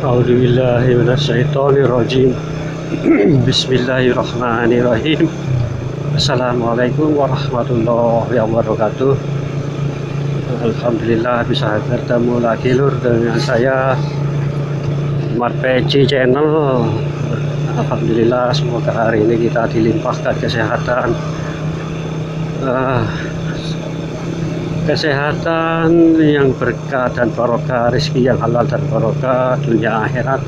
A'udzubillahi minasyaitonirrajim. Bismillahirrahmanirrahim. Assalamualaikum warahmatullahi wabarakatuh. Alhamdulillah bisa bertemu lagi lur dengan saya Mat Peci Channel. Alhamdulillah, semoga hari ini kita dilimpahkan kesehatan, kesehatan yang berkah dan barokah, rezeki yang halal dan barokah dunia akhirat.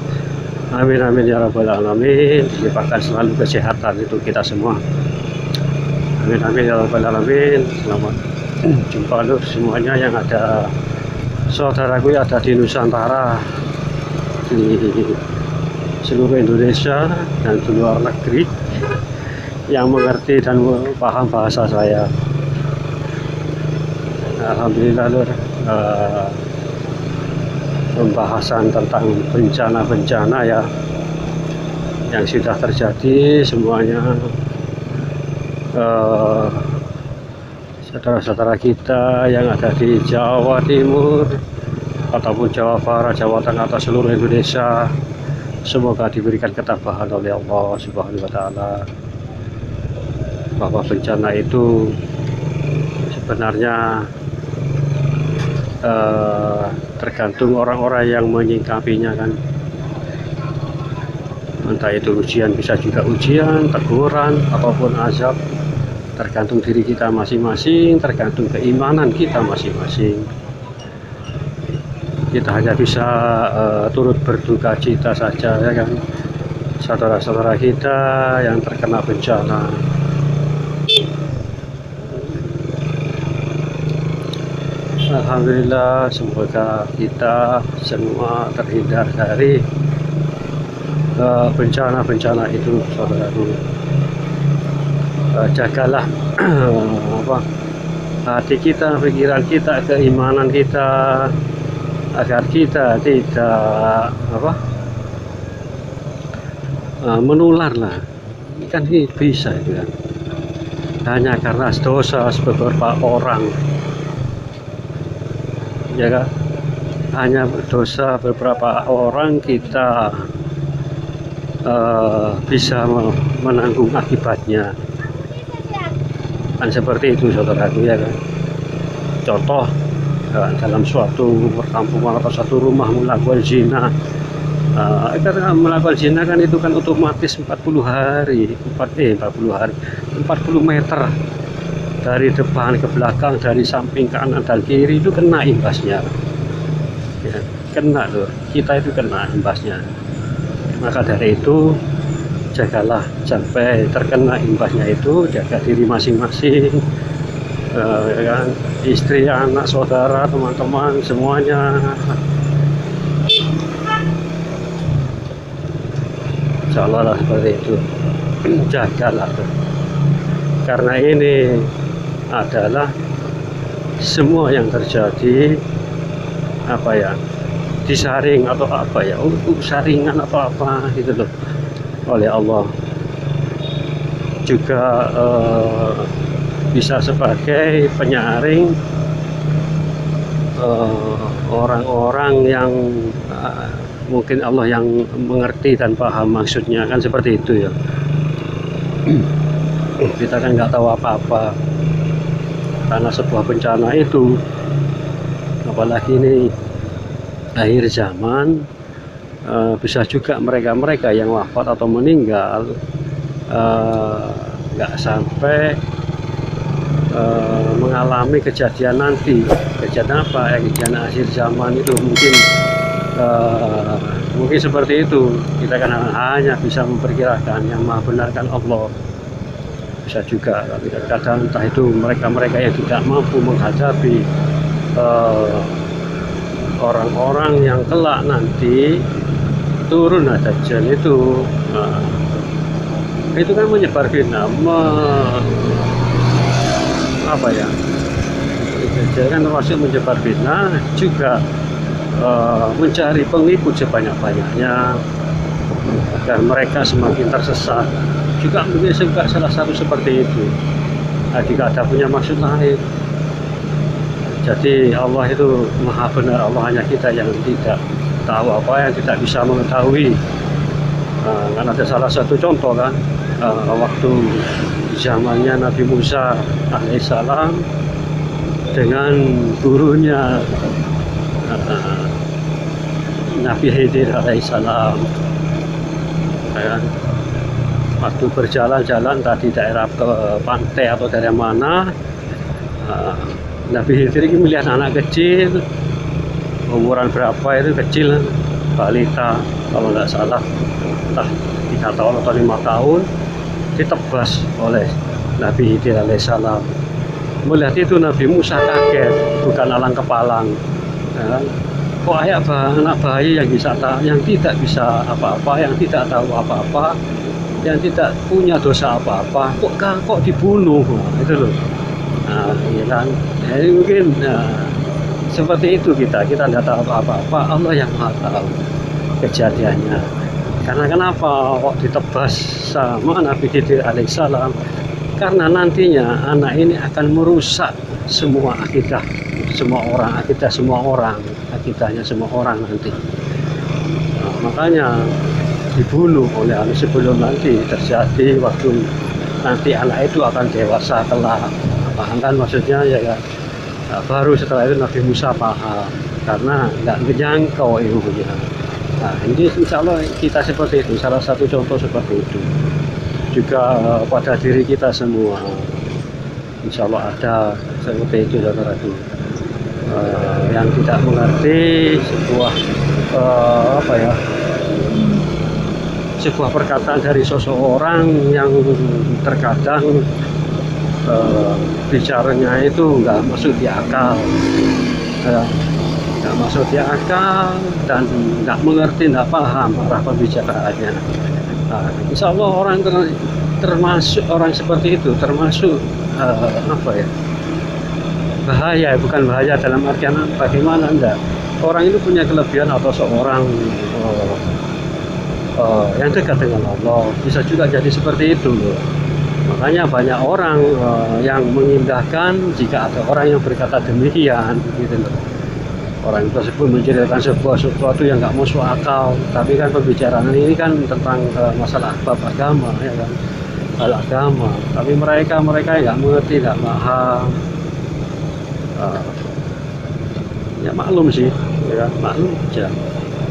Amin amin ya rabbal alamin. Dilimpahkan selalu kesehatan itu kita semua. Amin amin ya rabbal alamin. Selamat jumpa lur semuanya yang ada, saudaraku yang ada di Nusantara, di seluruh Indonesia dan di luar negeri yang mengerti dan paham bahasa saya. Alhamdulillah lur, pembahasan tentang bencana-bencana ya yang sudah terjadi semuanya, saudara-saudara kita yang ada di Jawa Timur ataupun Jawa Barat, Jawa Tengah atau seluruh Indonesia, semoga diberikan ketabahan oleh Allah Subhanahu wa Ta'ala, bahwa bencana itu sebenarnya tergantung orang-orang yang menyikapinya kan. Entah itu ujian, bisa juga ujian, teguran, ataupun azab, tergantung diri kita masing-masing, tergantung keimanan kita masing-masing. Kita hanya bisa turut berduka cita saja ya kan, saudara-saudara kita yang terkena bencana. Alhamdulillah, semoga kita semua terhindar dari bencana-bencana itu, saudaraku. Jagalah hati kita, pikiran kita, keimanan kita, agar kita tidak menular lah. Kan ini bisa itu kan, hanya karena dosa beberapa orang ya kan, hanya dosa beberapa orang kita bisa menanggung akibatnya kan, seperti itu saudaraku ya kan. Contoh, dalam suatu perkampungan atau satu rumah melakukan zina, karena melakukan zina kan itu kan otomatis 40 hari 40 meter dari depan ke belakang, dari samping kanan dan kiri itu kena imbasnya ya, kena loh, kita itu kena imbasnya. Maka dari itu jagalah sampai terkena imbasnya itu, jaga diri masing-masing, ya kan? Istri, anak, saudara, teman-teman semuanya. Insyaallah lah seperti itu. Jagalah tuh. Karena ini adalah semua yang terjadi disaring atau untuk saringan atau apa gitu loh oleh Allah, juga bisa sebagai penyaring orang-orang yang mungkin Allah yang mengerti dan paham maksudnya kan, seperti itu ya. Kita kan nggak tahu apa-apa karena sebuah bencana itu, apalagi ini akhir zaman, bisa juga mereka-mereka yang wafat atau meninggal nggak sampai mengalami kejadian nanti. Kejadian apa? Kejadian akhir zaman itu mungkin seperti itu. Kita kan hanya bisa memperkirakan, yang maha benar kan Allah. Bisa juga kadang entah itu mereka-mereka yang tidak mampu menghadapi orang-orang yang kelak nanti turun Dajjal itu, itu kan menyebar fitnah, Dajjal kan termasuk menyebar fitnah, juga mencari pengikut sebanyak-banyaknya agar mereka semakin tersesat. Juga mungkin juga salah satu seperti itu. Jika ada punya maksud lain. Jadi Allah itu maha benar, Allah hanya kita yang tidak tahu apa yang tidak bisa mengetahui. Kan ada salah satu contoh kan, waktu zamannya Nabi Musa alaihissalam dengan gurunya Nabi Khidir alaihissalam, kan? Waktu berjalan-jalan tadi daerah ke pantai atau daerah mana, Nabi Khidir ini melihat anak kecil, umuran berapa itu, kecil, balita kalau nggak salah, entah 3 tahun atau 5 tahun, ditebas oleh Nabi Khidir alaihissalam. Melihat itu Nabi Musa kaget, bukan alang kepalang, kan? Kok anak bayi yang tidak bisa apa-apa, yang tidak tahu apa-apa, yang tidak punya dosa apa-apa, kok dibunuh, itu loh. Nah, ya kan, jadi mungkin seperti itu kita tidak tahu apa-apa, Allah yang maha tahu kejadiannya. Karena kenapa kok ditebas sama Nabi Khidir alaihissalam? Karena nantinya anak ini akan merusak semua akidah semua orang, akidahnya semua orang nanti. Nah, makanya dibunuh oleh anak sebelum nanti terjadi waktu nanti anak itu akan dewasa kelak. Paham kan maksudnya ya kan? Nah, baru setelah itu Nabi Musa paham karena nggak menjangkau ilmunya. Nah, ini insya Allah kita seperti itu, salah satu contoh seperti itu juga pada diri kita semua, insya Allah ada seperti itu saudaraku. Yang tidak mengerti sebuah sebuah perkataan dari seseorang yang terkadang bicaranya itu nggak masuk di akal, nggak masuk di akal dan nggak mengerti, nggak paham arah pembicaraannya. Nah, insya Allah orang termasuk orang seperti itu termasuk bahaya, bukan bahaya dalam artian bagaimana, enggak. Orang itu punya kelebihan atau seorang yang dekat dengan Allah bisa juga jadi seperti itu loh. Makanya banyak orang yang mengindahkan jika ada orang yang berkata demikian gitu loh. Orang tersebut menceritakan sesuatu yang nggak masuk akal, tapi kan pembicaraan ini kan tentang masalah bab agama, ya kan, hal agama. Tapi mereka nggak mengerti, nggak paham. Ya maklum sih, ya maklum aja.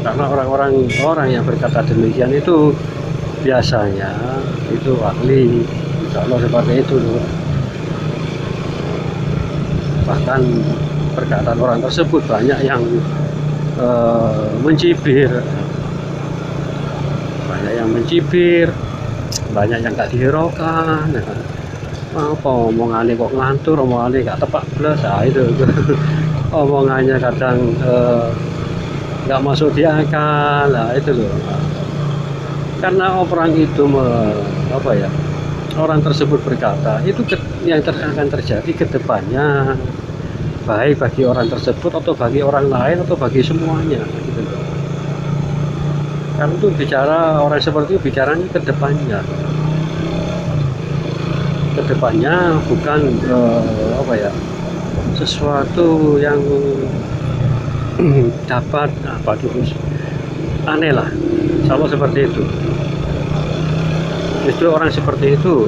Karena orang yang berkata demikian itu biasanya itu ahli, insya Allah seperti itu loh. Bahkan perkataan orang tersebut banyak yang mencibir, banyak yang gak dihiraukan. Apa omongannya kok ngantur, omongannya gak tepat belas, itu omongannya kadang gak masuk di akal, itu loh. Karena orang itu orang tersebut berkata itu yang akan terjadi ke depannya, baik bagi orang tersebut atau bagi orang lain atau bagi semuanya gitu loh. Karena itu bicara orang seperti itu bicaranya ke depannya bukan sesuatu yang dapat aneh lah, sama seperti itu. Justru orang seperti itu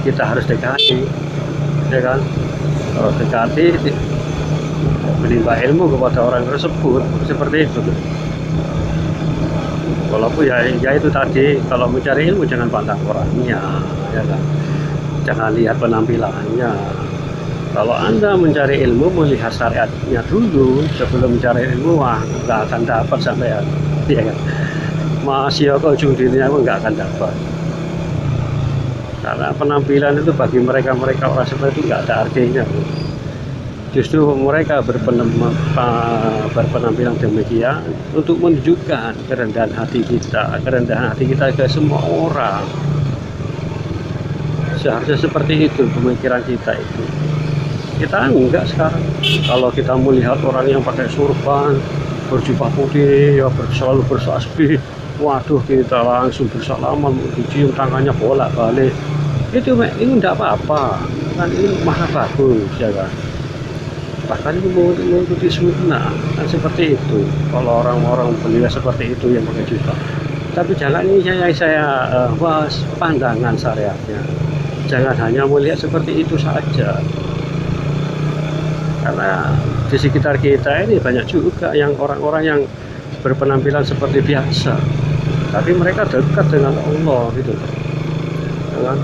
kita harus dekati, ya kan? Kalau dekati, menimba ilmu kepada orang tersebut seperti itu. Walaupun ya itu tadi, kalau mencari ilmu jangan pandang orangnya, ya kan? Jangan lihat penampilannya. Kalau Anda mencari ilmu, melihat syariatnya dulu sebelum mencari ilmu, wah nggak akan dapat sampai ya kan? Masih ke ujung dunia pun nggak akan dapat. Karena penampilan itu bagi mereka orang seperti itu nggak ada artinya. Justru mereka berpenampilan demikian untuk menunjukkan kerendahan hati kita ke semua orang. Seharusnya seperti itu pemikiran kita itu. Kita enggak sekarang. Kalau kita melihat orang yang pakai surban, berjubah putih, ya selalu bertasbih, waduh kita langsung bersalaman, cium tangannya bolak-balik. Itu enggak apa-apa, kan ini maha bagus, ya kan. bahkan mengikuti sunnah kan seperti itu. Kalau orang-orang beliau seperti itu yang pakai jubah, tapi jangan ini yang saya bahas pandangan syariatnya, jangan hanya melihat seperti itu saja, karena di sekitar kita ini banyak juga yang orang-orang yang berpenampilan seperti biasa, tapi mereka dekat dengan Allah gitu loh. Dengan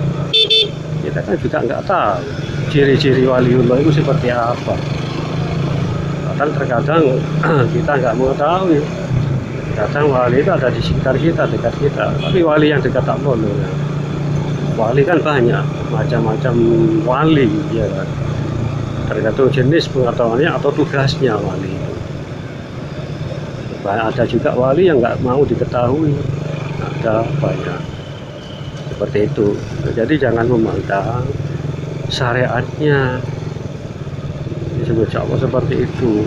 kita kan juga nggak tahu ciri-ciri waliullah itu seperti apa. Bahkan terkadang kita nggak mengetahui, kadang wali itu ada di sekitar kita, dekat kita, tapi wali yang dekat Allah loh ya. Wali kan banyak macam-macam wali ya kan, tergantung jenis pengetahuannya atau tugasnya wali itu. Ada juga wali yang nggak mau diketahui, ada banyak seperti itu. Jadi jangan memandang syariatnya disebut Allah seperti itu.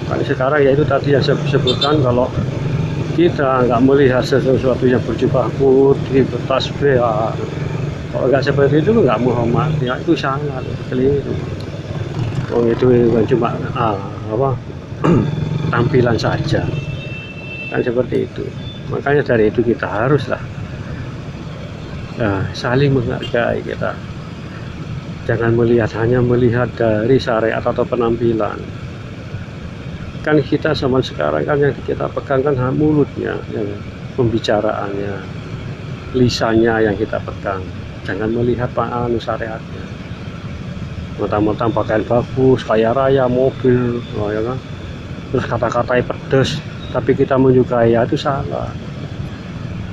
Karena sekarang ya itu tadi yang saya sebutkan, kalau kita nggak melihat sesuatu yang berjubah putih, bertasbih, kalau nggak seperti itu nggak Muhammad, ya itu sangat keliru. Oh itu cuma tampilan saja, kan seperti itu. Makanya dari itu kita haruslah saling menghargai kita. Jangan hanya melihat dari syariat atau penampilan. Kan kita zaman sekarang kan yang kita pegang kan mulutnya, yang pembicaraannya, lisannya yang kita pegang. Jangan melihat syariatnya. Mentang-mentang pakaian bagus, kaya raya, mobil, ya kan? Terus kata-katanya pedas, tapi kita menyukai, ya itu salah.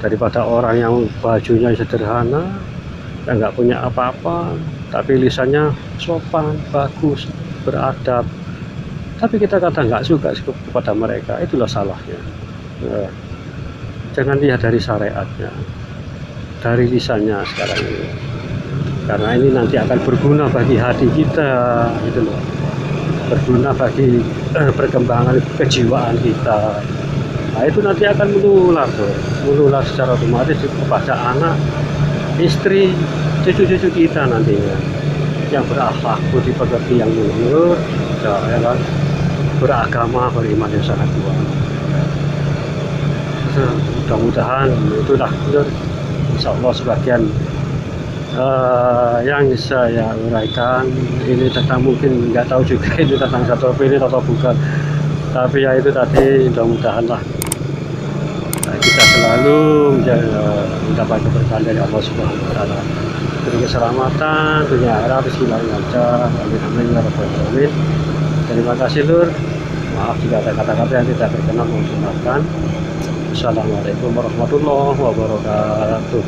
Daripada orang yang bajunya sederhana, yang nggak punya apa-apa, tapi lisannya sopan, bagus, beradab, tapi kita kadang nggak suka kepada mereka, itulah salahnya. Jangan lihat dari syariatnya, dari lisannya sekarang ini, karena ini nanti akan berguna bagi hati kita, gitu loh, berguna bagi perkembangan kejiwaan kita. Nah itu nanti akan menular secara otomatis kepada anak, istri, cucu-cucu kita nantinya, yang berakhlak, budi pekerti yang luhur, ya kan, beragama, beriman yang sangat kuat. Mudah-mudahan itulah insya Allah sebagian yang saya uraikan ini tentang, mungkin nggak tahu juga ini tentang satu ini atau bukan, tapi ya itu tadi, mudah-mudahan lah kita selalu mendapat keberkahan dari Allah Subhanahu wa Ta'ala, diberi keselamatan dunia akhirat, bismillahirrahmanirrahim, amin amin ya rabbal alamin. Terima kasih Lur, maaf jika ada kata-kata yang tidak berkenan, mohon dimaafkan. Assalamualaikum warahmatullahi wabarakatuh.